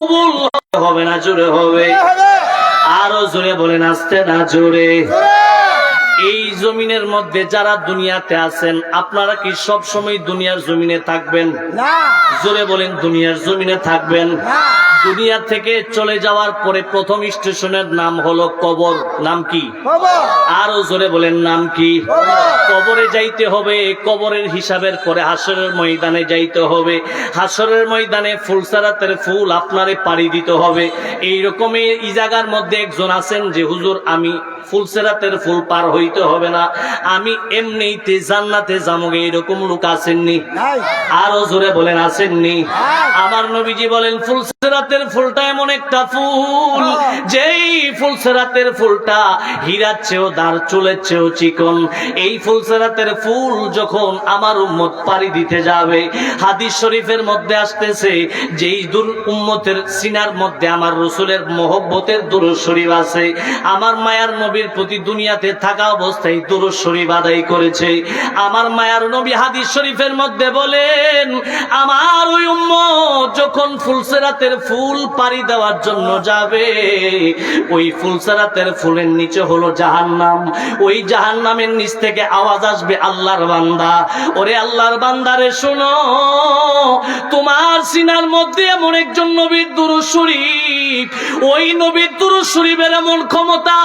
কবুল হবে না জোরে হবে? আরো জোরে বলেন, আস্তে না জোরে? এই জমিনের মধ্যে যারা দুনিয়াতে আছেন, আপনারা কি সব সময় দুনিয়ার জমিনে থাকবেন? না। জোরে বলেন, দুনিয়ার জমিনে থাকবেন? না। দুনিয়া থেকে চলে যাওয়ার পরে প্রথম স্টেশনের নাম হলো কবর। নাম কি? কবর। আরো জোরে বলেন, নাম কি? কবর। কবরে যাইতে হবে। কবরের হিসাবের পরে হাসরের ময়দানে যাইতে হবে। হাসরের ময়দানে ফুলসারাতের ফুল আপনারে পাড়ি দিতে হবে। এইরকমই এই জায়গার মধ্যে একজন আছেন যে, হুজুর আমি ফুলসেরাতের ফুল পার হইতে হবে না, আমি এমনিতে জান্নাতে যাবো, এরকম লোক আসেননি? নাই। আরো জোরে বলেন, আসেননি? নাই। আমার নবীজি বলেন, ফুলসেরাতের ফুলটা এমন একটা ফুল, যেই ফুলসেরাতের ফুলটা হীরার চেয়েও দার, চুলের চেয়েও চিকন। এই ফুলসেরাতের ফুল যখন আমার উম্মত পাড়ি দিতে যাবে, হাদিস শরীফের মধ্যে আসতেছে, যেই দূর উম্মতের সিনার মধ্যে আমার রসুলের মহব্বতের দুরূদ শরীফ আছে, আমার মায়ার নবীর প্রতি দুনিয়াতে থাকা অবস্থায় দুরূদ শরীফ আদায় করেছে, আমার মায়ার নবী হাদিস শরীফের মধ্যে বলেন, আমার ওই উম্মত যখন ফুলসেরাতের ফুল পাড়ি দেওয়ার জন্য যাবে, ওই ফুলসেরাতের ফুলের নিচে হলো জাহান্নাম। ওই জাহান্নামের নিচ থেকে আওয়াজ আসবে, আল্লাহর বান্দা, ওরে আল্লাহর বান্দারে শোনো, তোমার সিনার মধ্যে এমন একজন নবীর দুরূদ শরীফ, ওই নবীর দুরূদ শরীফের এমন ক্ষমতা,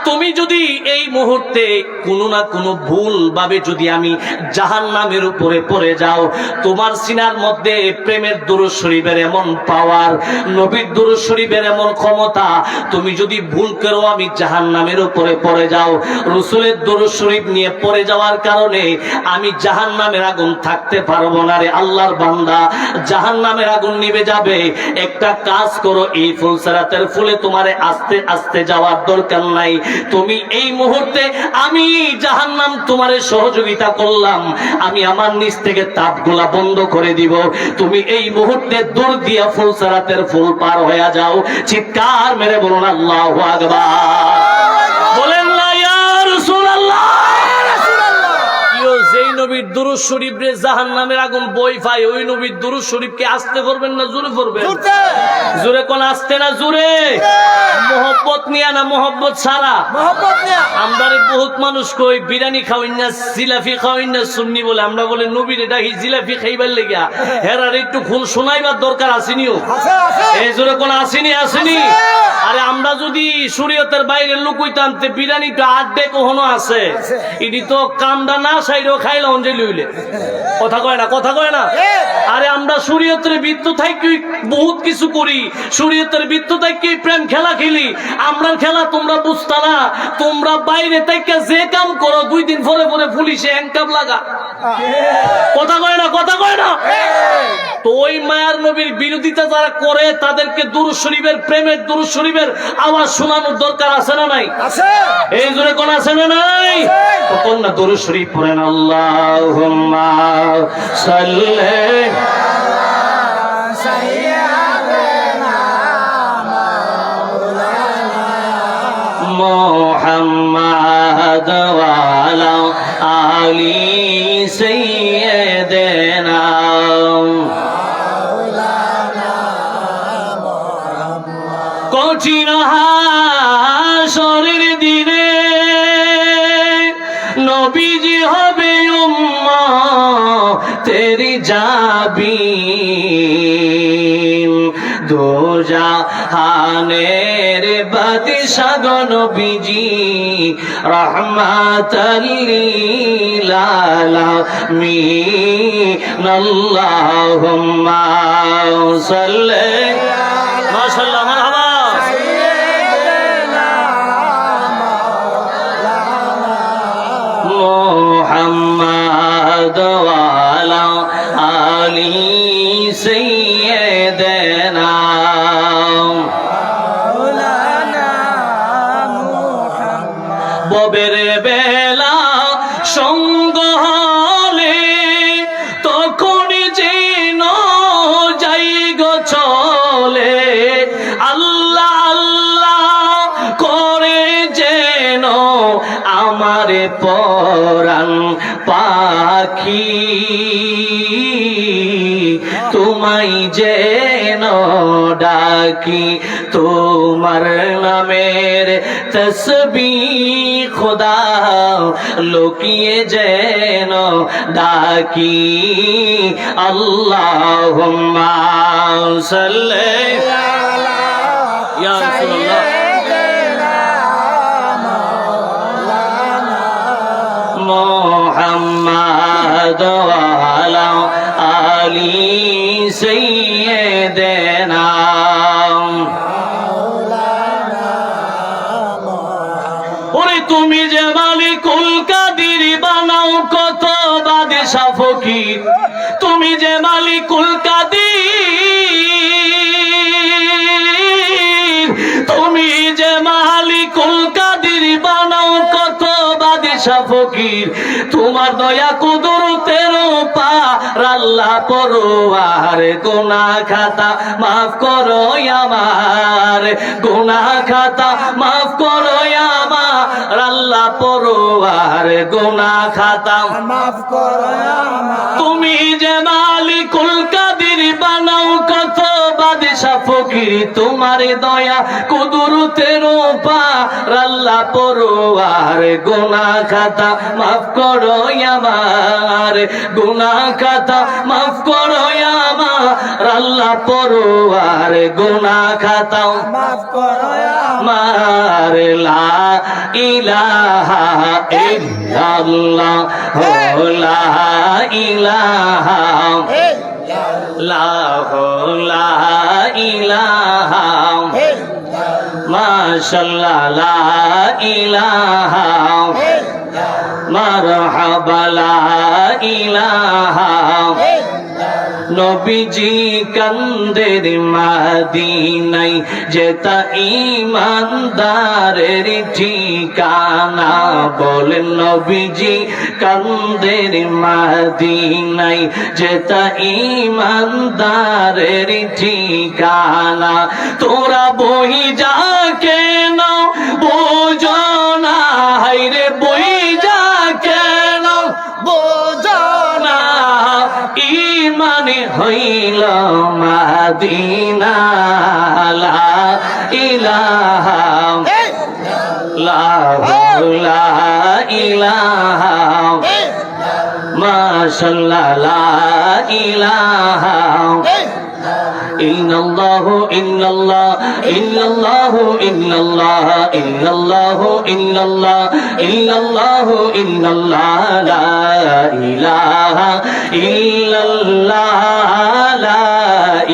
তুমি যদি এই মুহূর্তে কোনো না কোনো ভুল ভাবে যদি আমি জাহান্নামের উপরে পড়ে যাও, তোমার সিনার মধ্যে প্রেমের দুরূদ শরীফের এমন পাওয়ার, নবীর দুরূদ শরীফের এমন ক্ষমতা, তুমি যদি ভুল করো আমি জাহান্নামের উপরে পড়ে যাও, রাসূলের দুরূদ শরীফ নিয়ে পড়ে যাওয়ার কারণে আমি জাহান্নামের আগুন থাকতে পারবো না রে আল্লাহর বান্দা, জাহান্নামের আগুন নিভে যাবে। একটা কাজ করো, এই ফুলসেরাতের ফুলে তোমারে আস্তে আস্তে যাওয়ার দরকার নাই, তুমি এই মুহূর্তে, আমি জাহান্নাম তোমারে সহযোগিতা করলাম, আমি আমার নিচ থেকে তাপগুলা বন্ধ করে দিব, তুমি এই মুহূর্তে দূর দিয়া ফুলসেরাতের ফুল পার হয়ে যাও। চিৎকার মেরে বলুন আল্লাহু আকবার। বলেন না ইয়া রাসূলুল্লাহ। যেই নবীর দুরূদ শরীফ রে জাহান্নামের আগুন বই পায়, ওই নবীর দুরূদ শরীফকে আস্তে করবেন না জোরে করবেন? জোরে কোন, আস্তে না জোরে? মোহব্বত নিয়া না মোহব্বত ছাড়া? মোহব্বত নিয়া। আমরা বহুত মানুষ কই বিরিয়ানি খাওয়াই না, জিলাপি খাওয়াই না, সুন্নি বলে আমরা বলে নবীর এটা জিলাপি খাইবার লেগা, হেরার একটু খুন শোনাইবার দরকার আসেনিও? এই জোরে কোন আসেনি? আসেনি? আরে আমরা যদি শরীয়তের বাইরে লুকুইতাম, তে বিরিয়ানিটা আড্ডে কখনো আছে, এটি তো কামডা না সাইডও খাইলে অঞ্জলি হইলে। কথা কয় না? কথা কয় না? আরে আমরা শরীয়তের বৃত্ত থাকি বহুত কিছু করি, শরীয়তের বৃত্ত থাকি প্রেম খেলা খেলি, আমরা খেলা তোমরা বুঝতা না, তোমরা বাইরে থেকে যে কাম করো 2 দিন পরে পরে পুলিশে হ্যান্ডকাপ লাগা। কথা কয় না? কথা কয় না? তো ওই মায়ার নবীর বিরোধিতা যারা করে, তাদেরকে দুরূদ শরীফের, প্রেমের দুরূদ শরীফের আওয়াজ শোনানোর দরকার আছে না নাই? আছে। এই জোরে কোন আছে না নাই? তখন না দুরূদ শরীফ পড়েন, আল্লাহুম্মা সাল্লি মুহাম্মাদ ওয়া আলা আলি সাইয়্যিদিনা। কঠিন হাসরের দিনে নবীজি হবে উম্মতেরি জাবিন, দোজাহানের বাদশা গো নবীজি রাহমাতাল লিল আলামিন। আল্লাহুম্মা সাল্লি, মাশাআল্লাহ, মারহাবা। মুহাম্মাদ ওয়া আলা আলি সাইয়্যিদিনা। ববের বেলা সঙ্গ হলে তখন যেন যাই গো চলে, আল্লাহ আল্লাহ করে যেন আমারে পরাণ পাখি, তোমায় যেন ডাকি তোমার নামের তসবিহ খোদা লুকিয়ে যেন ডাকি আল্লাহুম্মা সাল্লি ইয়া রাসূলুল্লাহ মুহাম্মাদ ওয়া আলা আলি সাইয়্যিদিনা ওরে তুমি যে মালিকুল কাদির বানাও কত বাদশা ফকির তুমি যে মালিকুল কাদির তুমি যে মালিকুল কাদির বানাও কত বাদশা ফকির তোমার দয়া কুদরতের পার আল্লাহ পরওয়ার গুনাহ খাতা মাফ করো আমার গুনাহ খাতা মাফ করো আমার আল্লাহ পরওয়ার গুনাহ খাতা মাফ করো আমার তুমি যে মালিকুল কাদির বানাও কত বাদশা ফকির তোমার দয়া কুদরতের পার আল্লাহ পরওয়ার গুনাহ খাতা মাফ করো আমার গুনাহ খাতা মাফ করো আমার আল্লাহ পরওয়ার গুনাহ খাতা মাফ করো আমার লা ইলাহা ইল্লাল্লাহ লা ইলাহা লা ইলাহা মাশাআল্লাহ লা ইলাহা মারহাবা লা ইলাহা নবীজি কান্দের মদিনায় যেটা ঈমানদারের ঠিকানা বলেন নবীজি কান্দের মদিনায় যেটা ঈমানদারের ঠিকানা তোরা বই যা কেন বোঝো না হায়রে বই যা কেন বোঝো না ইমানে হইল মাদিনা লা ইলাহা লা ইলাহা মাশাআল্লাহ লা ইলাহা ইল্লাল্লাহু ইল্লাল্লাহ ইল্লাল্লাহু ইল্লাল্লাহ ইল্লাল্লাহু ইল্লাল্লাহ ইল্লাল্লাহু ইল্লাল্লাহ লা ইলাহা ইল্লাল্লাহ লা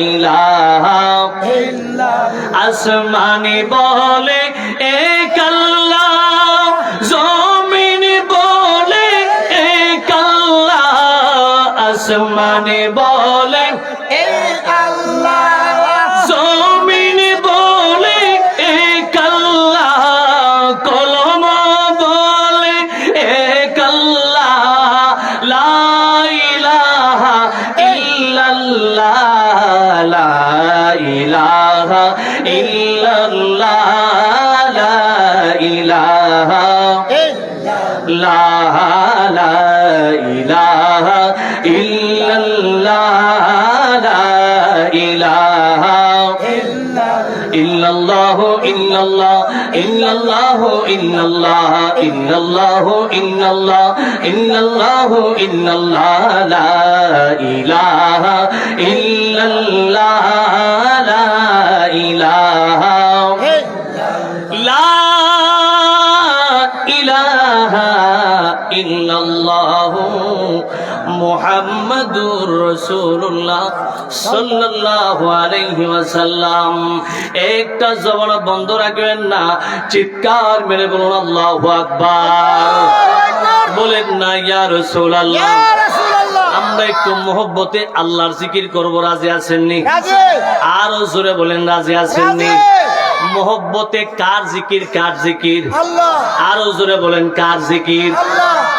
ইলাহা আসমানে বলে এক আল্লাহ জমিন বলে এক আল্লাহ আসমানে বলে এক আল্লাহ জমিন বলে এক আল্লাহ কলম বলে এক আল্লাহ লা ইলাহা ইল্লাল্লাহ লা ইলাহা ইল্লাল্লাহ লা ইলাহা লা ইলাহা ইল্লাল্লাহ লা ইলাহা ইল্লাল্লাহু ইল্লাল্লাহ ইল্লাল্লাহু ইল্লাল্লাহ ইল্লাল্লাহু ইল্লাল্লাহ ইল্লাল্লাহু ইল্লাল্লাহ লা ইলাহা ইল্লাল্লাহ লা ইলাহা লা ইলাহা ইল্লাল্লাহু মুহাম্মাদুর রাসূলুল্লাহ সাল্লাল্লাহু আলাইহি ওয়াসাল্লাম একটা জবান বন্ধ রাখবেন না চিৎকার মেরে বলুন আল্লাহু আকবার বলেন না ইয়া রাসূলুল্লাহ আমরা একটু মোহব্বতে আল্লাহর জিকির করব রাজি আছেননি আরো জোরে বলেন রাজি আছেননি মোহব্বতে কার জিকির আল্লাহ আরো জোরে বলেন কার জিকির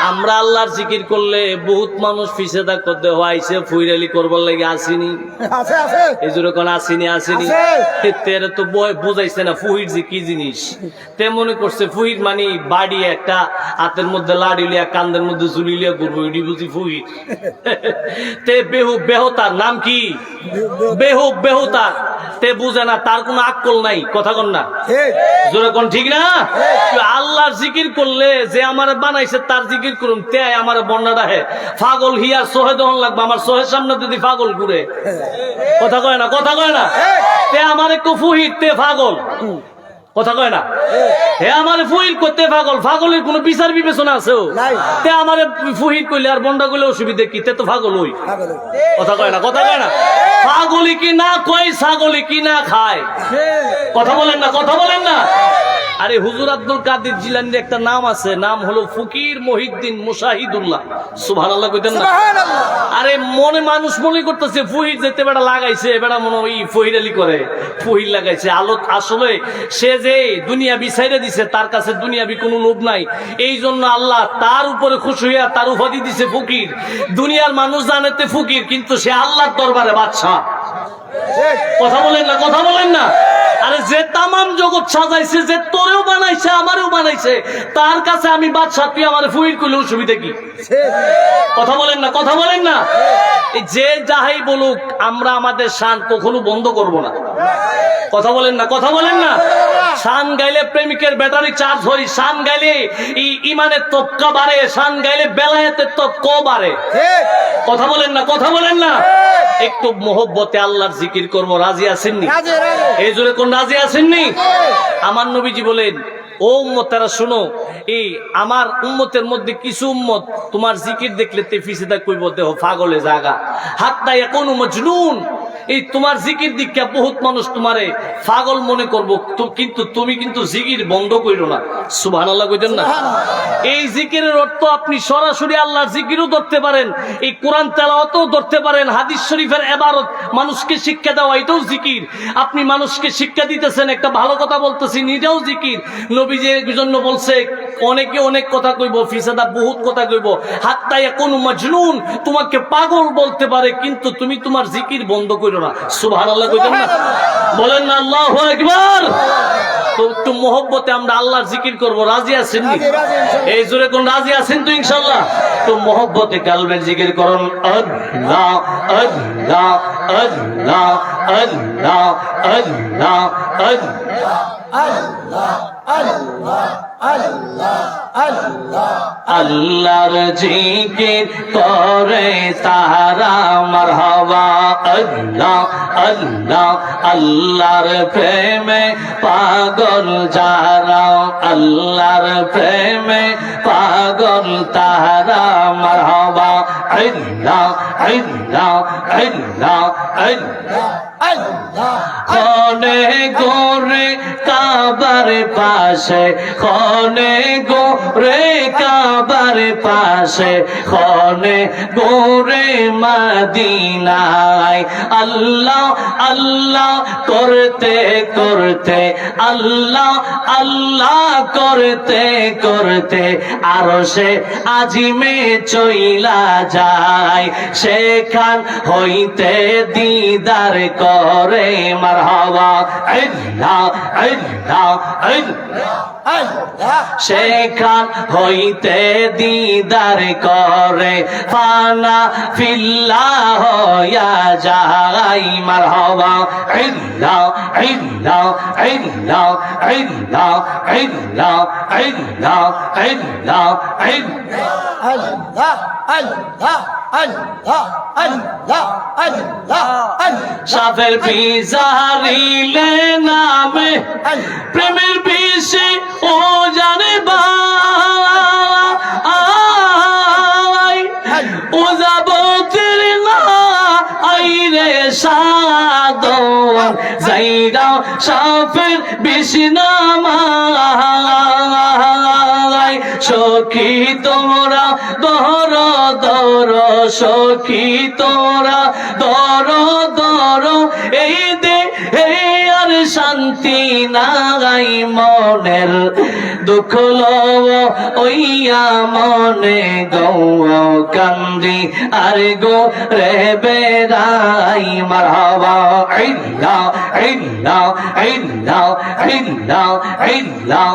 আমরা আল্লাহর জিকির করলে বহুত মানুষ পিছে দা করতে হইছে ফুইরালি করবার লাগি আসেনি আছে আছে এই জোরে কোন আসেনি আছে। তেরে তো বুঝাইছে না ফুহির যে কি জিনিস তে মনে করছে ফুহির মানে বাড়ি একটা হাতের মধ্যে লাড়ি লিয়া কান্দের মধ্যে ঝুলি লিয়া ঘুরবো এটি বুঝি ফুহির তে বেহুতার নাম কি বেহুতার তে বুঝে না তার কোনো আক্কল নাই কথা কন না ঠিক জোরে কোন ঠিক না আল্লাহর জিকির করলে যে আমার বানাইছে তার জিকির করুন তে আমার বন্যাটা হে পাগল হিয়ার সোহে দহন লাগবে আমার সোহের সামনে যদি পাগল ঘুরে কথা কয় না তে আমার একটু ফুহির তে পাগল কথা কয় না হে আমার ফুহির করতে পাগলের কোনো বিচার বিবেচনা আছে নাই। তে আমার ফুহির কইলে আর বন্ডা কইলে অসুবিধা কি তে তো পাগল হই পাগল কথা কয় না পাগলি কি না কয় ছাগলি কি না খায় কথা বলেন না আরে হুজুর আব্দুল কাদের জিলানীর একটা নাম আছে নাম হলো ফকির মহিউদ্দিন মুশাহিদুল্লাহ সুবহানাল্লাহ কইতেন না সুবহানাল্লাহ আরে মানুষ মনে করতেছে ফুহির যেতে বেটা লাগাইছে বেটা মনে ওই ফহিরালি করে ফুহির লাগাইছে আলো আসলে সে যে দুনিয়া বিছাইরে দিছে তার কাছে দুনিয়াবি কোনো লোভ নাই এই জন্য আল্লাহ তার উপরে খুশি হইয়া তার উপাধি দিছে ফকির দুনিয়ার মানুষ জানেতে ফকির কিন্তু সে আল্লাহর দরবারে বাদশা ঠিক কথা বলেন না আরে যে তামাম জগৎ সাজাইছে যে তোরেও বানাইছে আমারও বানাইছে তার কাছে আমি বাদশা তুই আমার ফুহির করলে অসুবিধা কি ঠিক কথা বলেন না এই যে যাহাই বলুক আমরা আমাদের শান কখনো বন্ধ করব না কথা বলেন না শান গাইলে প্রেমিকের ব্যাটারি চার্জ হয় শান গাইলে ইমানের তবকা বাড়ে শান গাইলে বেলায়েতের তবকা বাড়ে ঠিক কথা বলেন না একটু মোহব্বতে আল্লাহর জিকির করব রাজি আছেননি রাজে রাজে এই জোরে কোন রাজি আছেননি আমার নবীজি বলেন ও উম্মতেরা শুনো এই আমার উম্মতের মধ্যে কিছু উম্মত তোমার জিকির দেখলে তে ফিসিদা কইব দেহ পাগলে জাগা হাত্তা ইয়াকুনু মজনুন এই তোমার জিকির দিকে বহুত মানুষ তোমারে পাগল মনে করব কিন্তু তুমি কিন্তু জিকির বন্ধ কইরো না সুবহানাল্লাহ কইতেন না এই জিকিরের অর্থ আপনি সরাসরি আল্লাহর জিকিরও ধরতে পারেন এই কোরআন তেলাওয়াতও ধরতে পারেন হাদিস শরীফের ইবারত মানুষকে শিক্ষা দেওয়া এটাও জিকির আপনি মানুষকে শিক্ষা দিতেছেন একটা ভালো কথা বলতেছি নিজেও জিকির নবীজির জন্য বলছে অনেকে অনেক কথা কইব ফিসাদা বহুত কথা কইব হাত্তা ইয়াকুনু মজনুন তোমাকে পাগল বলতে পারে কিন্তু তুমি তোমার জিকির বন্ধ করো না সুবহানাল্লাহ কইতেন না বলেন না আল্লাহু আকবার তো একটু মোহব্বতে আমরা আল্লাহর জিকির করব রাজি আছেন নি রাজি, রাজি, ইনশাআল্লাহ। এই জোরে কোন রাজি আছেন তো ইনশাআল্লাহ তো মোহব্বতে কালবের জিকির করুন আল্লাহ আল্লাহ আল্লাহ আল্লাহ আল্লাহ আল্লাহ আল্লাহ আল্লাহ আল্লাহ আল্লাহর জিকির করে তারা মারহাবা আল্লাহ আল্লাহ আল্লাহর প্রেমে পাগল যারা আল্লাহর প্রেমে পাগল তারা মারহাবা আল্লাহ আল্লাহ আল্লাহ আল্লাহ আল্লাহ খনে গোরে কাবার পাশে খনে গোরে কাবার পাশে খনে গোরে মদিনায় আল্লাহ আল্লাহ করতে করতে আল্লাহ আল্লাহ করতে করতে আরশে আজিমে চইলা যায় সেখান হইতে দিদার করে মারহাবা আল্লাহ আল্লাহ আল্লাহ আল্লাহ সেখান হইতে দিদার করে ফানা ফিল্লাহ হইয়া যায় মারহাবা আল্লাহ আল্লাহ আল্লাহ আল্লাহ আল্লাহ আল্লাহ আল্লাহ আল্লাহ আল্লাহ আল্লাহ আল্লাহ আল্লাহ আল্লাহ সাফের পিজারিলে নামে প্রেমের বিষে ও জানে ভাই ও যাবতের না আইরে সাদন যাইরা সাফের বিষে নামাই সখী তোমরা দর দর সখী তোমরা দর দর এই দে এই আর শান্তি নাই মনের দুঃখ ওইয়া মনে গো কান্দি আর গো রে বেড়াই মারহাবা ইল্লাহ ইল্লাহ ইল্লাহ ইল্লাহ ইল্লাহ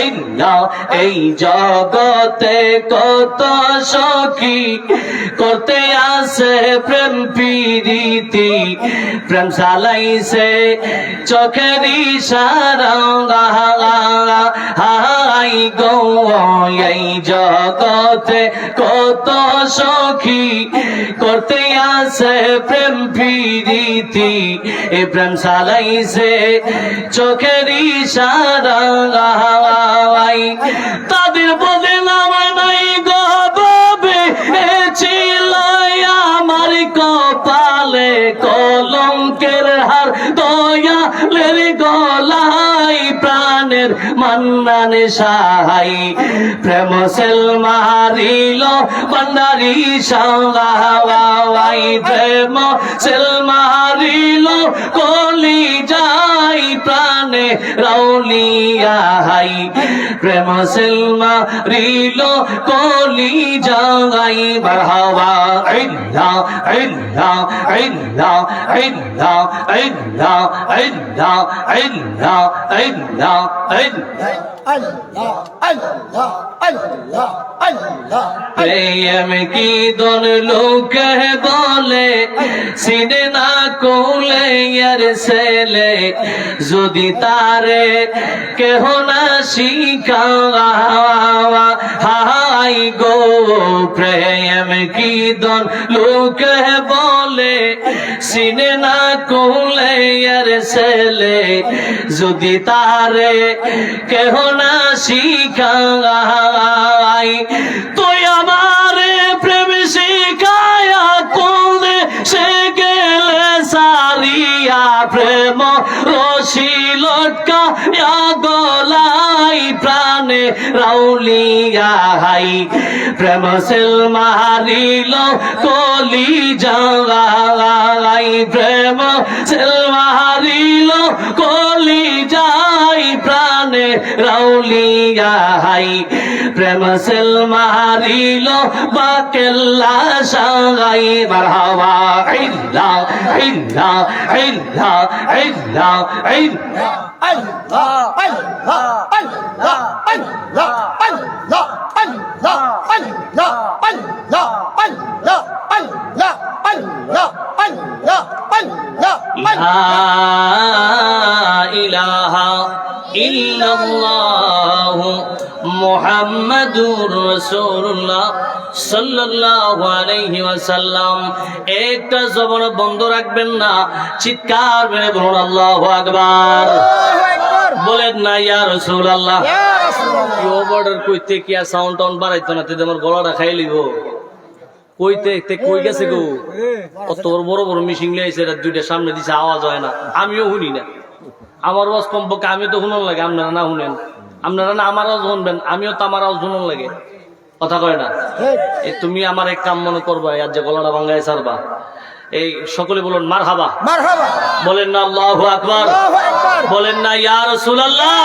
ইল্লাহ। এই জগতে কত সখী করতে আসে প্রেম প্রীতি, প্রেম চালাইছে চোখের ইশারা হাই গো। এই জগতে কত সখী করতে আসে প্রেম প্রীতি, এ প্রেম চালাইছে চোখের ইশারা তাদের বলে নামা নাই গো বাবে ছিল আমার কপালে কলঙ্কের হার দয়ালের গলাই প্রাণের মান্নানে সাহাই প্রেম সেল মারিল বন্দারি সাহাই প্রেম সেল মারিল কলি যাই প্রাণে রাউলিয়া হাই প্রেম সেল মারিল কলি যাই বারহাওয়া ইল্লাহ ইল্লাহ ইল্লাহ ইল্লাহ ইল্লাহ ইল্লাহ ইল্লাহ ইল্লাহ ইল্লাহ। Allah, Allah, Allah, Allah, প্রেম কি দন লোক বলে সিনে না কোলে আর ছেলে যদি তারে কেহ না শিখাওয়া হাই গো। প্রেম কি দন লোক বলে সিনে না কোলে আর ছেলে যদি তারে কেহ না শিখাই তুই আমারে প্রেম শিখায়া কোলে সে গেলে সারিয়া প্রেম রশি লটকায়া গলাই প্রাণে রাউলিয়া হাই প্রেম সেল মারিল কলি যাই প্রেম সেল মারিল কলি যাই প্রাণে রাউলিয়া হাই প্রেম সেল মারিল বাকেল্লা সাগাই মারহাবা ইল্লাহ ইল্লাহ ইল্লাহ ইল্লাহ ইল্লাহ। Allah, Allah, Allah, Allah, Allah, Allah, Allah, Allah, Allah, Allah, Allah, Allah, Allah, লা ইলাহা ইল্লাল্লাহ মুহাম্মাদুর রাসূলুল্লাহ সাল্লাল্লাহু আলাইহি ওয়াসাল্লাম। একটা জবান বন্ধ রাখবেন না, চিৎকার মেরে বলুন আল্লাহু আকবার। বলেন না ইয়া রাসূলুল্লাহ। কি ওভারডার কইতে কি সাউন্ড টাউন বাড়াইতো না, তে আমার গলাটা খাই লিব। কইতে কই গেছে গো, অত বড় বড় মিশিং লাইছে, দুইটা সামনে দিছে, আওয়াজ হয় না, আমিও শুনি না। আমার আওয়াজ কমপক্ষে আমি তো শুনুন লাগে, আপনারা না শুনেন, আপনারা না আমার আওয়াজ শুনবেন, আমিও তো আমার আওয়াজ শুনুন লাগে, কথা কয় না। তুমি আমার এক কাম মনে করবা, আর যে গলাটা ভাঙ্গায় ছাড়বা। এই সকলে বলুন মারহাবা, মারহাবা, বলেন না আল্লাহু আকবার, বলেন না ইয়া রাসূলুল্লাহ।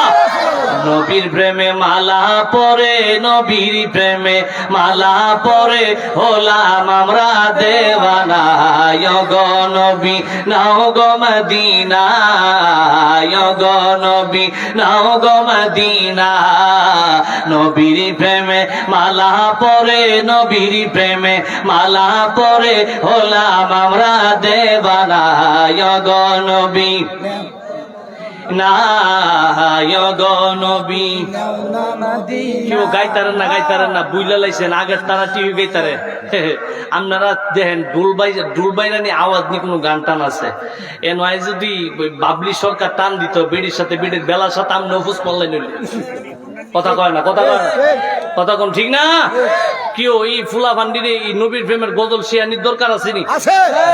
নবীর প্রেমে মালা পরে, নবীর প্রেমে মালা পরে হলাম আমরা দেওয়ানা। গো নবী নাও গো মদিনা, গো নবী নাও গো মদিনা। নবীর প্রেমে মালা পরে, নবীর প্রেমে মালা পরে হলাম আমরা দেওয়ানা। গো নবী না, গো নবী। কেউ গাইতারেন না, গাইতারেন না, বুইলা লাইছেন আগের তারা টিভি গাইতারে। আপনারা দেখেন ডুলবাইরানি আওয়াজ নিয়ে কোনো গান টান আছে এ নয়। যদি বাবলি সরকার টান দিত বেড়ির সাথে বেড়ির বেলার সাথে আমি নফুস পড়লাই নইলে কথা কয় না, কথা কয় না, কথা কোন ঠিক না? কেউ এই ফুলা ভান্ডিরে এই নবীর প্রেমের গজল শিয়ানির দরকার আসেনি,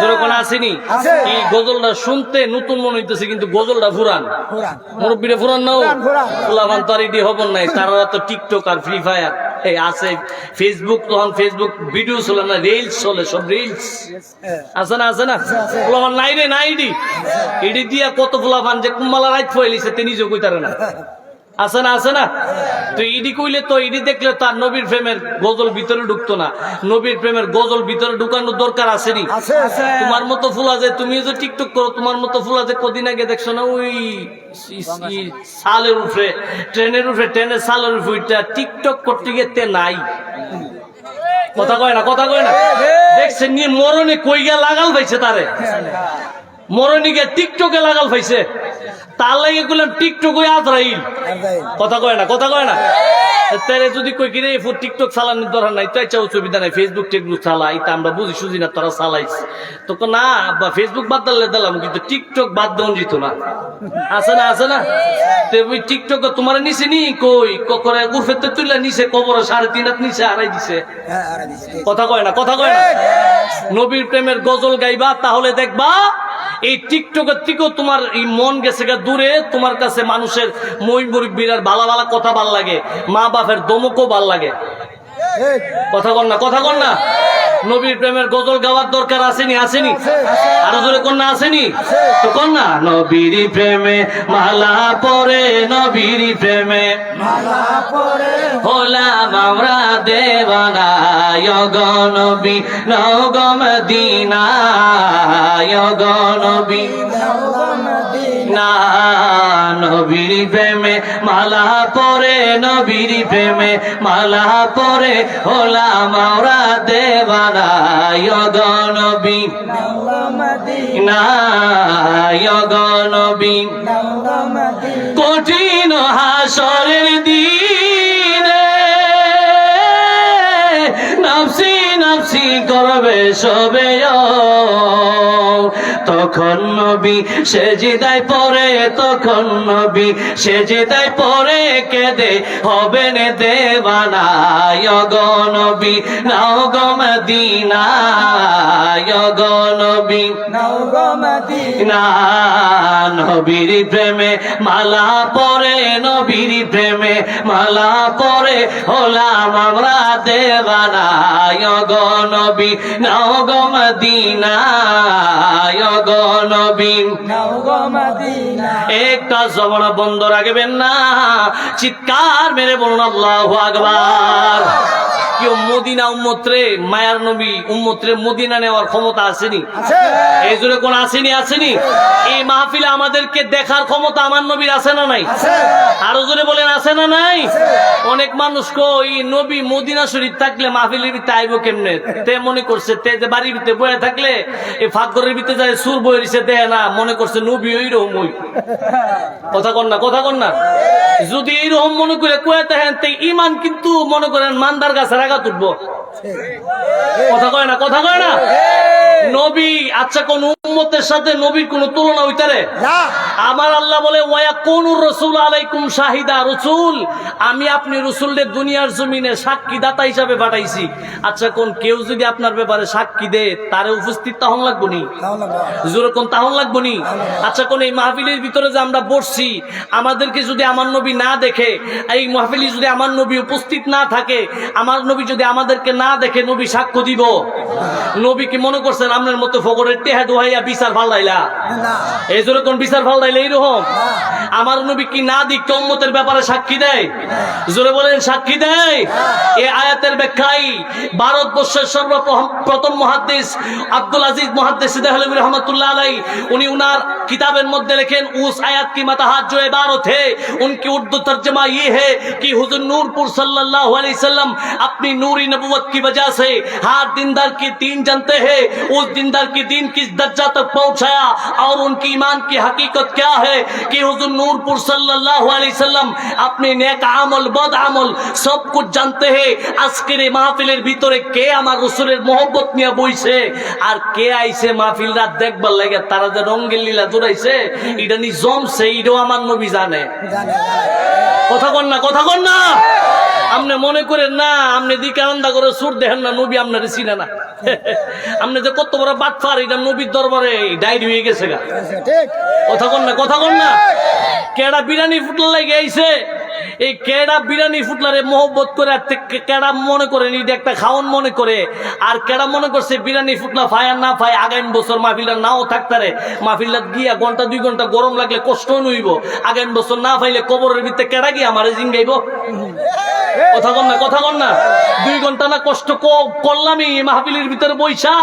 যেরকম আসেনি। এই গজলটা শুনতে নতুন মনে হইতেছে, কিন্তু গজলটা ফুরান, মুরব্বীরা ফুরান নাও। ফুলা ভান তো আর এটি হবন নাই, তারা তো টিকটক আর ফ্রি ফায়ার এই আছে ফেসবুক, তখন ফেসবুক ভিডিও চলে না, রিলস চলে, সব রিলস আছে না, আছে না? পোলাপান নাই রে, নাই ইডি দিয়া কত পোলাপান যে কুম্বালা রাইত ফয়েলিছে তিনি নিজেও কইতারে না, আছে না, আছে না? তো ইডি কইলে তো, ইডি দেখলে তার নবীর প্রেমের গজল ভিতরে ঢুকতো না। নবীর প্রেমের গজল ভিতরে ঢুকানোর দরকার আসেনি? তোমার মতো ফুলা যে, তুমি যে টিকটক করো, তোমার মতো ফুলা যে কদিন আগে দেখছো না ওই সালের উপরে, ট্রেনের উপরে, ট্রেনের সালের উপরে টিকটক করতে গিয়ে নাই, কথা কয় না, কথা কয় না? দেখছে নিয়ে মরণে কই গিয়া লাগাল পাইছে তারে, মরণে গিয়ে টিকটকে লাগাল পাইছে, তার লাগে কইলাম টিকটক ওই আজরাইল, কথা কয় না, কথা কয় না? তারে যদি কই কিরে টিকটক চালানোর দরকার নাই, তো আচ্ছা অসুবিধা নাই, ফেসবুক টেকবুক চালাই, তা আমরা বুঝি সুঝি না, তোরা চালাইস তো না, বা ফেসবুক বাদ দিলে দিলাম, কিন্তু টিকটক বাদ দেওয়া যেত না, আছে না, আছে না? ওই টিকটক তোমার নিচে নি কই করে উর্ফেতে তুলে নিচে কবর 3.5 হাত নিচে হারাই দিছে, কথা কয় না, কথা কয় না? নবীর প্রেমের গজল গাইবা, তাহলে দেখবা এই টিকটকের থেকেও তোমার এই মন গেছে দূরে, তোমার কাছে মানুষের মই মুরব্বীর আর ভালো ভালো কথা ভাল লাগে, মা বাপের দমকও ভাল লাগে, কথা কন না, কথা কন না? নবীর প্রেমের গজল গাওয়ার দরকার আসেনি, আসেনি? আরো জোরে কন্যা আসেনি তো কন্যা? নবীর প্রেমে মালা পরে, নবীর প্রেমে মালা পরে হলাম আমরা দেওয়ানা, গো নবী নও গো মদিনা, গো নবী না, নবীর প্রেমে মালা পরে, নবীর প্রেমে মালা পরে হলাম আমরা দেওয়ানা, গো নবী না, গো নবী কঠিন হাসরের দিনে নাফসি নাফসি করবে সবে, তখন নবী সেজদায় পড়ে, তখন নবী সেজদায় পড়ে কেঁদে হবেন দেওয়ানা, গো নবী নাও গো মদিনা, গো নবী নাও গো মদিনা, নবীর প্রেমে মালা পরে, নবীর প্রেমে মালা পরে হলাম আমরা দেওয়ানা, গো নবী নাও গো মদিনা, গো নবী নাও গো মদিনা। একটা জবান বন্ধ রাখবেন না, চিৎকার মেরে বলুন আল্লাহু আকবার। কেউ মদিনা উম্মতরে, মায়ার নবী উম্মতরে মদিনা নেওয়ার ক্ষমতা আসেনি? এই জন্য কোন আসেনি? আসেনি? এই মাহফিলে আমাদেরকে দেখার ক্ষমতা আমার নবীর আছে না নাই? আরো জোরে বলেন, আছে না নাই? অনেক মানুষ কই নবী মদিনা শরীফ থাকলে মাহফিলের ভিতরে আইব কেমনে? তে মনে করছে তে যে বাড়ির ভিতরে বয়ে থাকলে এই ফাঁকঘরের ভিতরে যায় সুর বয়ে দিছে, দেয় না, মনে করছে নবী ওইরকম ওই, কথা কন না, কথা কন না? যদি এইরকম মনে করে কয়ে থাকেন ইমান কিন্তু মনে করেন মান্দার গাছের আগা তুলবো, কথা কয় না, কথা কয় না? নবী আচ্ছা কোন উম্মতের সাথে নবীর কোন তুলনা হইতারে? আমার আল্লাহ বলে ওয়া কুনুর রাসূল আলাইকুম শাহিদা, রাসূল আমি আপনি রাসূলদের দুনিয়ার জমিনে সাক্ষী দাতা হিসাবে পাঠাইছি। আচ্ছা কোন কেউ যদি আপনার ব্যাপারে সাক্ষী দেয় তারে উপস্থিত তাহন লাগবো নি? জোরে কোন তাহন লাগবো নি? আচ্ছা কোন এই মাহফিলের ভিতরে যে আমরা বসছি, আমাদেরকে যদি আমার নবী না দেখে, এই মাহফিলে যদি আমার নবী উপস্থিত না থাকে, আমার নবী যদি আমাদেরকে না দেখে, নবী সাক্ষ্য দিব? নবী কি মনে করছেন আপনার মতো ফকরের টেহা দোহাইয়া বিচার ফালাইলা? এই জন্য কোন বিচার ফালাইলে এইরকম? আমার নবী কি না দিক উম্মতের ব্যাপারে সাক্ষী দেয়? জোরে বলেন, সাক্ষী দেয়? এই আয়াতের ব্যাখ্যায় ভারতবর্ষের সর্বপ্রথম মুহাদ্দিস আব্দুল আজিজ মুহাদ্দিস দেহলভী রহমাতুল্লাহ আলাইহি, উনি উনার किताबेर मध्य लिखें उस आयत की मतहात जो इबारत है उनकी उर्दू तर्जमा ये है कि हुजूर नूरपुर सल्लल्लाहु अलैहि वसल्लम अपनी नूरी नबुवत की वजह से हर दीनदार की दीन जानते हैं, उस दीनदार की दीन किस दर्जा तक पहुंचाया और उनकी ईमान की हकीकत क्या है कि हुजूर नूरपुर सल्लल्लाहु अलैहि वसल्लम अपने नेक আমল বদ আমল সব कुछ जानते हैं। আজকের এই মাহফিলের ভিতরে কে আমার রাসূলের mohabbat নিয়ে বইছে আর কে আইছে মাহফিল রাত দেখবার লাগে, তারা যে রঙ্গের লীলা জুড়াইছে এটা নি জমছে, এটাও আমার নবী জানে। কথা কন না, কথা কন না? আপনি মনে করেন না আপনি দিকে আন্দা করে সুর দেখেন না, নবী আপনার চিনে না। আপনি যে কত বড় বাটফার, এটা নবীর দরবারে ডায়েরি হয়ে গেছে গা। কথা কন না, কথা কন না? কেডা বিরিয়ানি ফুটল লাগে আইছে, এই কেডা বিরিয়ানি ফুটলারে মহব্বত করে আর কেডা মনে করে এটা একটা খাওয়ান মনে করে, আর কেডা মনে করছে বিরিয়ানি ফুটলা ফায় আর না ফায় আগামী বছর মাহফিলটা নাও থাকতারে, মাহফিলটা গিয়া ঘন্টা 2 ঘন্টা গরম লাগলে কষ্ট নইব, আগামী বছর না ফাইলে কবরের ভিতরে কেডা গিয়া আমারে জিঙ্গাইব? কথা কন না, কথা কন না। 2 ঘন্টা না কষ্ট করলামই মাহফিলের ভিতরে বইসা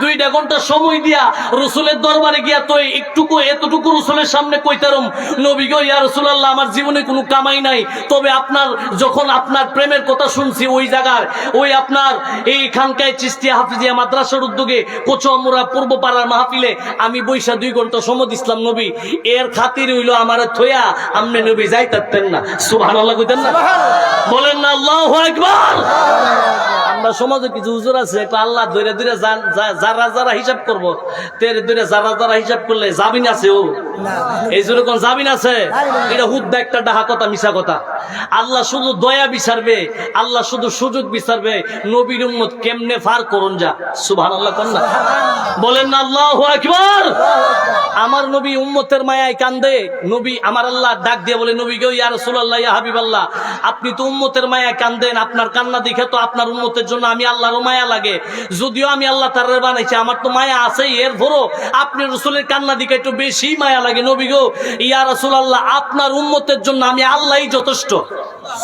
2টা ঘন্টা সময় দিয়া রসুলের দরবারে গিয়া তো একটুকু এতটুকু রসুলের সামনে কইতারম, নবী গো ইয়া রাসূলুল্লাহ আমার জীবনে কোনো কামাই নাই, তবে আপনার যখন আপনার প্রেমের কথা শুনছি ওই জায়গার ওই আপনার এই খানকায় চিস্তিয়া হাফিজিয়া মাদ্রাসার উদ্যোগে কোচুয়ামুড়া পূর্বপাড়ার মাহফিলে আমি বইসা 2 ঘন্টা সময় দিছিলাম নবী, এর খাতির হইলো আমারে থইয়া আমনে নবী যাইতারতেন না। সুবহানাল্লাহ কইতেন না? বলেন না আল্লাহু আকবার। আমরা সমাজে কিছু হুজুর আছে একটা আল্লাহ ধরে ধরে যারা যারা হিসাব করবো, তেরে ধরে যারা যারা হিসাব করলে জামিন আছে, ও এই জন্য কোন জামিন আছে? এটা হুদ্দা একটা ডাহা কথা, মিশা কথা। আল্লাহ শুধু দয়া বিচারবে, আল্লাহ শুধু সুযোগ বিচারবে নবীর উম্মত কেমনে ফার করুন যা। সুবহানাল্লাহ কোন না? বলেন না আল্লাহু আকবার। আমার নবী উম্মতের মায়ায় কান্দে, নবী আমার আল্লাহ ডাক দিয়ে বলে নবী গো ইয়া রাসূলুল্লাহ ইয়া হাবিবাল্লাহ, আপনি তো উম্মতের মায়ায় কান্দেন, আপনার কান্না দেখে তো আপনার উম্মতের জন্য আমি আল্লাহরও মায়া লাগে, যদিও আমি আল্লাহ তাআলা বানাইছি আমার তো মায়া আছেই, এরপরও আপনি রাসূলের কান্না দেখে একটু বেশি মায়া লাগে। নবী গো ইয়া রাসূলুল্লাহ আপনার উম্মতের জন্য আমি আল্লাহই যথেষ্ট।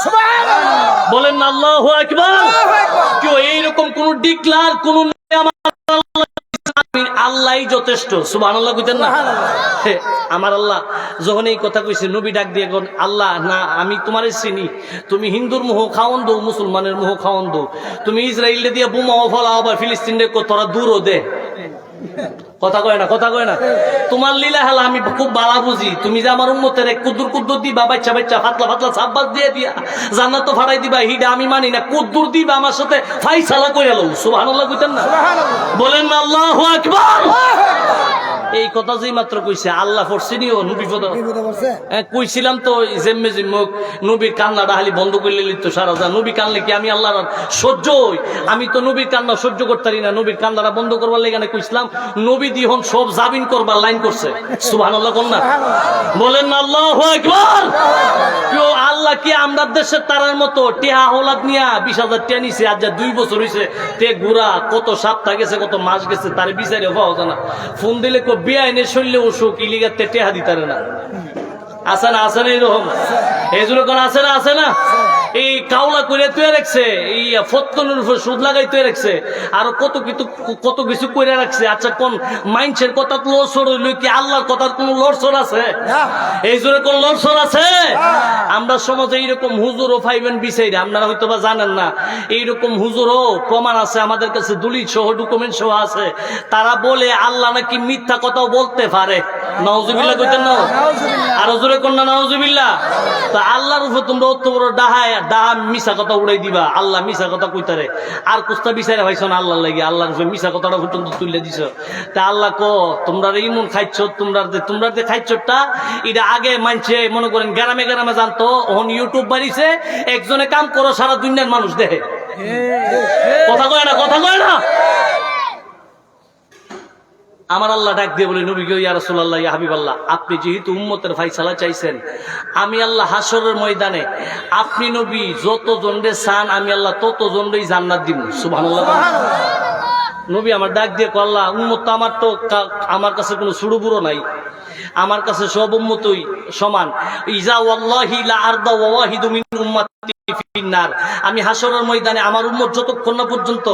সুবহানাল্লাহ বলেন না আল্লাহু আকবার। কেউ এইরকম কোন ডিক্লার কোন আল্লাহই যথেষ্ট। সুবহানাল্লাহ কইতেন না? আমার আল্লাহ যখন এই কথা কইছে নবী ডাক দিয়ে কোন আল্লাহ না আমি তোমারে চিনি, তুমি হিন্দুর মোহ খাওয়ান দো, মুসলমানের মোহ খাওয়ান দো, তুমি ইসরায়েলে দিয়ে বোমাও ফলাও, আবার ফিলিস্তিনে তোরা দূরও দে। কথা কয় না, কথা কয় না। তোমার লীলা হেলা আমি খুব বালা বুঝি, তুমি যে আমার উম্মতের কুদ্দুর কুদ্দুর দিবা, বাচ্চা বাচ্চা ফাতলা ফাতলা সাব্বাস দিয়ে দিয়া জান্নাত তো ফাটাই দিবা, হিডা আমি মানি না, কুদ্দুর দিবা আমার সাথে ফাইসালা কইরা লও। সুবহানাল্লাহ কইতেন না? বলেন না আল্লাহু আকবার। এই কথা যেই মাত্র কইছে আল্লাহ ফরসিনিও নবী কইছিলাম তো জেম্মে জিম্মুক নবীর কান্নাটা খালি বন্ধ করলে লিত সারা যা, নবী কানলে কি আমি আল্লাহর সহ্য হই? আমি তো নবীর কান্না সহ্য করতে পারি না, নবীর কান্নাটা বন্ধ করবার লেগে কইছিলাম, নবী দিহন সব জামিন করবার লাইন করছে। সুবহানাল্লাহ কোন না? বলেন না আল্লাহু আকবার। কেউ আল্লাহ কি আমরা দেশের তারার মতো টিহা হলাদ নিয়া 20,000 টিয়া নিছে, আজ যা 2 বছর হইছে তে গুড়া কত সপ্তাহ গেছে কত মাস গেছে তার বিচারে পাওয়া যায় না, ফোন দিলে বিআইনে শরীরে অসুখ ইলিগাতে টেহা দিতারে না। আছে না? আছে না? এরকম এইগুলো কোন আছে না? আছে না? এই কাউলা করে তুই রাখছে, এই ফত্তনের উপর সুদ লাগাই তুই রাখছে, আর কত কিছু করে রাখছে। আচ্ছা কোন মাইন্সের কথা লড়ছড় হইল কি আল্লাহর কথার কোন লড়ছড় আছে? এই জোরে কোন লড়ছড় আছে? আমরা সমাজে এইরকম হুজুরও পাইবেন বিচাইরে, আপনারা হয়তো বা জানেন না, এইরকম হুজুরও প্রমাণ আছে আমাদের কাছে, দলিল সহ ডকুমেন্ট সহ আছে। তারা বলে আল্লাহ নাকি মিথ্যা কথাও বলতে পারে। নাউজুবিল্লাহ কইতেন না? আর জোরে কোন না নাউজুবিল্লাহ। তো আল্লাহর উপর তোমরা অত বড় ডাহা মিশা কথা উড়াই দিবা, আল্লাহ মিশা কথা কইতারে আর কুস্তা বিচারে ভাইছ না আল্লাহ লাগে, আল্লাহর উপর মিশা কথাটা পর্যন্ত তুলে দিছ। তা আল্লাহ তোমরা ইমন খাইছ, তোমরা যে খাইছটা এটা আগে মানছে মনে করেন গ্রামে গ্রামে জানতো, ওহন ইউটিউব বাড়িছে, একজনে কাম করো সারা দুনিয়ার মানুষ দেখে। কথা কয় না? কথা কয় না? আমার আল্লাহ ডাক দিয়ে বলে নবী গো ইয়া রাসূলুল্লাহ ইয়া হাবিবাল্লাহ, আপনি যেহেতু উম্মতের ফায়সালা চাইছেন, আমি আল্লাহ হাসরের ময়দানে আপনি নবী যত জনরে চান আমি আল্লাহ তত জনরেই জান্নাত দিব। সুবহানাল্লাহ। নবী আমার ডাক দিয়ে কয় আল্লাহ উম্মত তো আমার কাছে কোনো ছোট বুড়ো নাই, আমার কাছে সব উম্মতই সমান। ইজা ওয়াল্লাহি লা আরদা ওয়াহিদু মিন উম্মতি ফিন্নার। আমি হাসরের ময়দানে আমার উম্মত যতক্ষণ না পর্যন্ত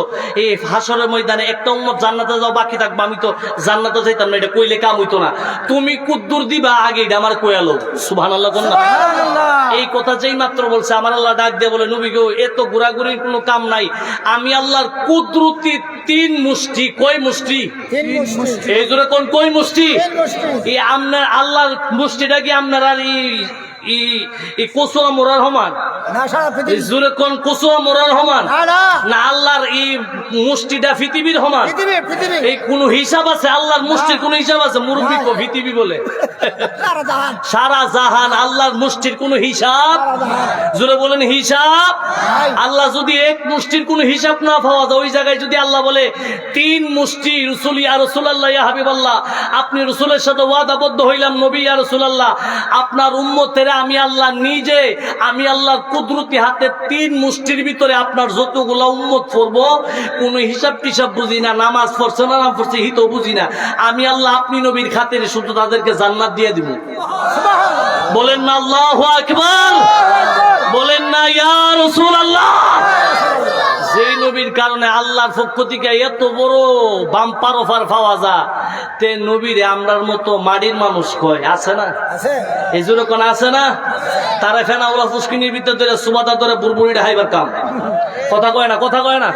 এই হাসরের ময়দানে একটা উম্মত জান্নাতে যাও বাকি থাকবে, আমি তো জান্নাতে যাইতাম না, এটা কইলে কাম হইতো না। তুমি কুদ্দুর দিবা আগে এটা আমার কয়ালো। সুবহানাল্লাহ কোন না? এই কথা যেই মাত্র বলছে আমার আল্লাহ ডাক দিয়ে বলে নবী গো এত ঘোরাঘুরির কোনো কাম নাই, আমি আল্লাহর কুদরতি 3 মুষ্টি। কয় মুষ্টি? এই জোরে কোন কয় মুষ্টি? এই আপনার আল্লাহর মুষ্টিটা কি আপনার আর এই কোসুয়া মোড়ার সমান? না সারা এই পৃথিবী জোরে কোন কুসুম মোরার সমান না না না আল্লাহর এই মুষ্টিটা পৃথিবীর সমান? পৃথিবী এই কোন হিসাব আছে? আল্লাহর মুষ্টির কোন হিসাব আছে? মুরব্বী কো পৃথিবী বলে সারা জাহান সারা জাহান আল্লাহর মুষ্টির কোন হিসাব? জোরে বলেন হিসাব। আল্লাহ যদি এক মুষ্টির কোন হিসাব না পাওয়া যায়, ওই জায়গায় যদি আল্লাহ বলে 3 মুষ্টি রসুল ইয়া রাসূলুল্লাহ ইয়া হাবিবাল্লাহ, আপনি রসুলের সাথে ওয়াদাবদ্ধ হইলাম নবী ইয়া রাসূলুল্লাহ, আপনার উম্মতেরা আমি আল্লাহ নিজে, আমি আল্লাহর কুদরতি হাতে 3 মুষ্টির ভিতরে আপনার যতগুলা উম্মত পড়বো, কোন হিসাব টিসাব বুঝি না, নামাজ পড়ছে না নাম পড়ছে হিত বুঝি না, আমি আল্লাহ আপনি নবীর খাতিরে শুধু তাদেরকে জান্নাত দিয়ে দিব। বলেন না আল্লাহু আকবার, বলেন না ইয়া রাসূলুল্লাহ। যেই নবীর কারণে আল্লাহর পক্ষ থেকে এত বড় বাম্পার অফার পাওয়া যায়, তে নবীরে আমরার মতো মাটির মানুষ কয় আছে না? আছে এই জন্য কোন আছে না? তারা ফেনা ওলা ফুসকিনির ভিতরে ধরে সুবাদা ধরে বুড়বুড়িটা হাইবার কাম। কথা কয় না, কথা কয় না।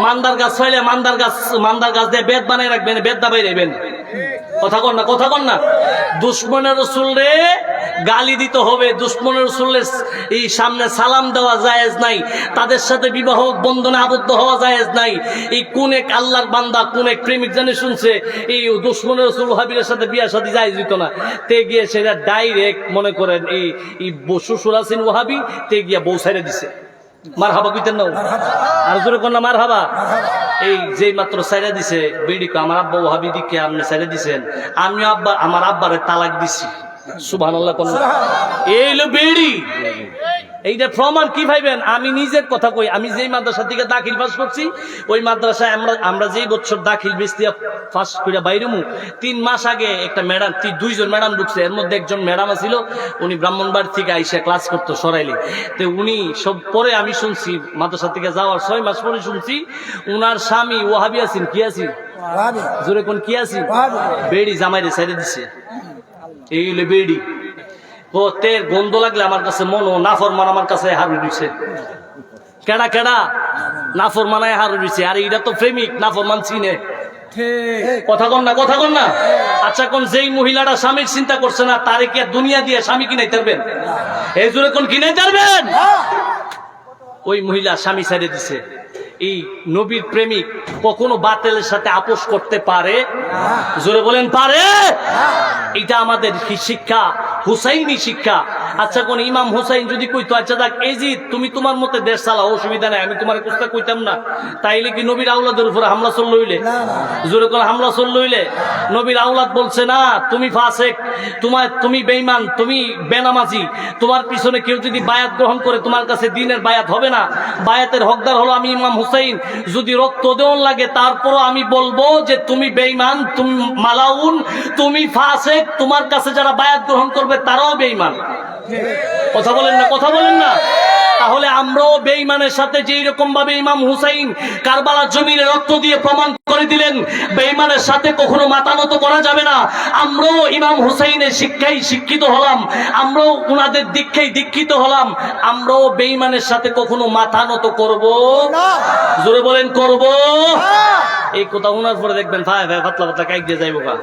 মান্দার গাছ ফাইলে মান্দার গাছ দিয়ে বেদ বানাই রাখবেন, বেদ দাবাই রাখবেন। কথা কন না, কথা কন না। দুশ্মনের রসুল রে গালি দিতে হবে, দুশ্মনের রসুলের এই সামনে সালাম দেওয়া জায়েজ নাই, তাদের সাথে বিবাহ বন্ধনে আবদ্ধ হওয়া জায়েজ নাই। এই কোন এক আল্লাহর বান্দা, কোন এক প্রেমিক জানে শুনছে এই দুশ্মনের রসুল ওয়াহাবীর সাথে বিয়া শাদী জায়েজ হইতো না, তে গিয়ে সেটা ডাইরেক্ট মনে করেন এই শ্বশুর আছেন ওয়াহাবী, তে গিয়া বউ ছেড়ে দিছে। মারহাবা কইতেন না? আর জোরে কোন না মারহাবা। এই যেই মাত্র সাইরা দিছে বিড়িকে, আমার আব্বা ওয়াহাবী দিকে আপনি সাইরা দিছেন, আমিও আব্বা আমার আব্বারে তালাক দিছি। সুবহানাল্লাহ কোন? এই হলো বিড়ি। এইটা প্রমাণ কি ভাইবেন? আমি নিজের কথা কই, আমি যেই মাদ্রাসা থেকে দাখিল পাস করছি, ওই মাদ্রাসায় আমরা যেই বছর দাখিল বেস্তিয়া পাস করে বাইরেমু, 3 মাস আগে একটা ম্যাডাম, 2জন ম্যাডাম ঢুকছে, এর মধ্যে একজন ম্যাডাম ছিল, উনি ব্রাহ্মণবাড়ি থেকে আইসা ক্লাস করতো সরাইলে। তো উনি সব পরে আমি শুনছি, মাদ্রাসা থেকে যাওয়ার 6 মাস পরে শুনছি উনার স্বামী ওয়াহাবী আছেন, কি আছি জোরে কোন কি আছি, বেড়ি জামাইরে ছেড়ে দিছে। এই হলো বেড়ি। ও তের গন্ধ লাগলে আমার কাছে মনো নাফরমান আমার কাছে হারু দিছে। কেডা কেডা নাফরমানায় হারু দিছে। আর এটা তো প্রেমিক, নাফরমান চিনে। কথা কন না, কথা কন না। আচ্ছা কোন যেই মহিলাটা স্বামীর চিন্তা করছে না, তারে কি দুনিয়া দিয়ে স্বামী কিনাই পারবেন? এই জোরে কোন কিনাই পারবেন? ওই মহিলা স্বামী ছেড়ে দিছে। এই নবীর প্রেমিক কখনো বাতিলের সাথে আপোষ করতে পারে? জোরে বলেন পারে? এটা আমাদের কি শিক্ষা? হুসাইনি শিক্ষা। আচ্ছা কোন ইমাম হুসাইন যদি কইতো, আচ্ছা দেখ এজিদ তুমি তোমার মতে দেশ চালাও, অসুবিধা নাই, আমি তোমার কুস্তা কইতাম না, তাইলে কি নবীর আওলাদের উপরে হামলা চল লইলে? জোরে কোন হামলা চল লইলে? নবীর আওলাদ বলছে না তুমি ফাসেক, তুমি বেঈমান, তুমি বেনামাজি, তোমার পিছনে কেউ যদি বায়াত গ্রহণ করে তোমার কাছে দ্বীনের বায়াত হবে না। বায়াতের হকদার হলো আমি ইমাম হুসাইন। যদি রক্ত দেওয়ান লাগে তারপরও আমি বলবো যে তুমি বেঈমান, তুমি মালাউন, তুমি ফাসেক, তোমার কাছে যারা বায়াত গ্রহণ করবে তারাও বেঈমান। কথা বলেন না, কথা বলেন না। তাহলে আমরাও বেঈমানের সাথে যেই রকম ভাবে ইমাম হুসাইন কারবালার জমিনে রক্ত দিয়ে প্রমাণ করে দিলেন বেঈমানের সাথে কখনো মাথা নত করা যাবে না, আমরাও ইমাম হুসাইনের শিক্ষায় শিক্ষিত হলাম, আমরাও উনাদের দীক্ষায় দীক্ষিত হলাম, আমরাও বেঈমানের সাথে কখনো মাথা নত করব না। জোরে বলেন করব। এই কথা উনার পরে দেখবেন ভাই ভাই পাতলা পাতলা কাইক দিয়ে যাইব গা,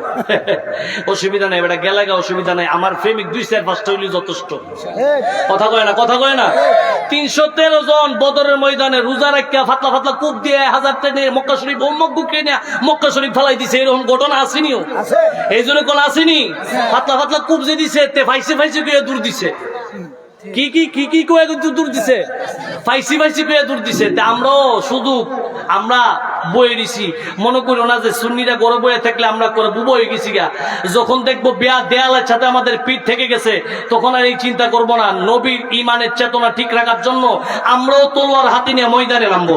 অসুবিধা নাই, বেটা গেলে গা অসুবিধা নাই, আমার প্রেমিক 2-4-5টা হইলে যথেষ্ট। কথা কয় না, কথা কয় না। 313 জন বদরের ময়দানে রোজা রাখিয়া ফাতলা ফাতলা কূপ দিয়ে 1000 টেনে মক্কা শরীফ উম্মত বুকে নিয়ে মক্কা শরীফ ফেলাই দিছে, এরকম ঘটনা আসেনিও? এই জন্য কোন আসেনি? ফাতলা ফাতলা কূপ যে দিছে তে ফাইসে ফাইসে গিয়ে দূর দিছে। কি কি কি কি কয়ে দূর দিছে? ফাইসি ফাইসি কয়ে দূর দিছে। আমরাও শুধু আমরা বয়ে দিছি, মনে করি না যে সুন্নিরা গড়ে বয়ে থাকলে আমরা করে বুবো হয়ে গেছি গা। যখন দেখবো দেয়ালের সাথে আমাদের পিঠ থেকে গেছে, তখন আর এই চিন্তা করবো না। নবীর ইমানের চেতনা ঠিক রাখার জন্য আমরাও তলোয়ার হাতে নিয়ে ময়দানে নামবো।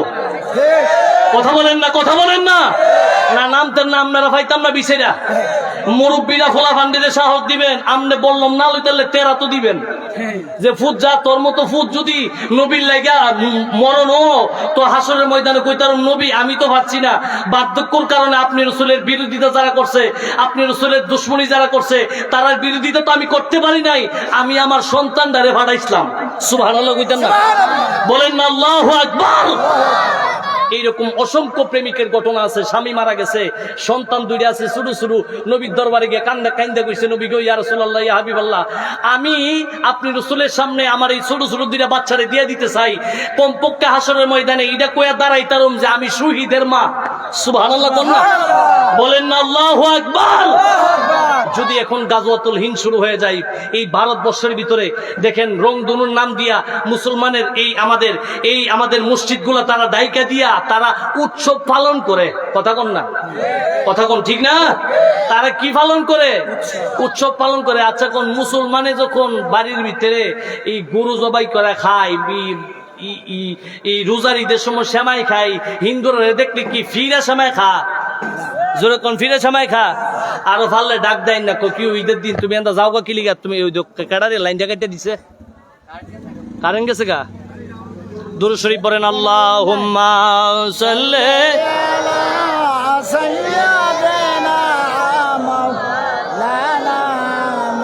কথা বলেন না, কথা বলেন না। না নামতেন না আপনারা পাইতাম না বিছেরা। মুরব্বীরা ফোলা ফান্ডিতে সাহস দিবেন, আমনে বললাম না লইতালে তেরা তো দিবেন যে ফুট যা তোর মতো ফুট যদি নবীর লাগা মরণ ও তো হাসরের ময়দানে কইতার নবী আমি তো পাচ্ছি না। বার্ধক্যর কারণে আপনি রাসূলের বিরোধিতা যারা করছে, আপনি রাসূলের দুশমনী যারা করছে, তার বিরোধিতা তো আমি করতে পারি নাই, আমি আমার সন্তানটারে পাঠাইছিলাম। সুবহানাল্লাহ কইতেন না? বলেন না আল্লাহু আকবার। এইরকম অসংখ্য প্রেমিকের ঘটনা আছে। স্বামী মারা গেছে, সন্তান দুইটা আছে ছোট ছোট, নবীর দরবারে গিয়ে কান্দা কইছে, নবী গো ইয়া রাসূলুল্লাহ, ইয়া হাবিবাল্লাহ, আমি আপনি রাসূলের সামনে আমার এই ছোট ছোট দুইটা বাচ্চারে দিয়ে দিতে চাই, কমপক্ষে হাসরের ময়দানে এটা কইয়া দাঁড়াইতারম যে আমি শহীদের মা। সুবহানাল্লাহ বলেন না, বলেন না আল্লাহু আকবার। যদি এখন গাজওয়াতুল হিন্দ শুরু হয়ে যায় এই ভারতবর্ষের ভিতরে, দেখেন রংধনুর নাম দিয়া মুসলমানের এই আমাদের মসজিদগুলা তারা ডাইকা দিয়া তারা উৎসব পালন করে। কথা কোন না, কথা কোন ঠিক না? তারা কি পালন করে? উৎসব পালন করে। আচ্ছা কোন মুসলমানে যখন বাড়ির ভিতরে এই গরু জবাই করে খায়, এই রোজার ঈদের সময় সেমাই খায়, হিন্দুরা দেখলে কি ফিরা সেমাই খা, জোরে কোন ফিরে সময় খা, আরো ভাললে ডাক দেয় না কি ঈদের দিন তুমি এন্দা যাও গা কিলিগা, তুমি ওই কাটারে লাইনটা কেটে দিছে, কারেন্ট গেছে গা। দুরূদ শরীফ পড়েন, আল্লাহুম্মা সাল্লি আলা সাইয়্যিদিনা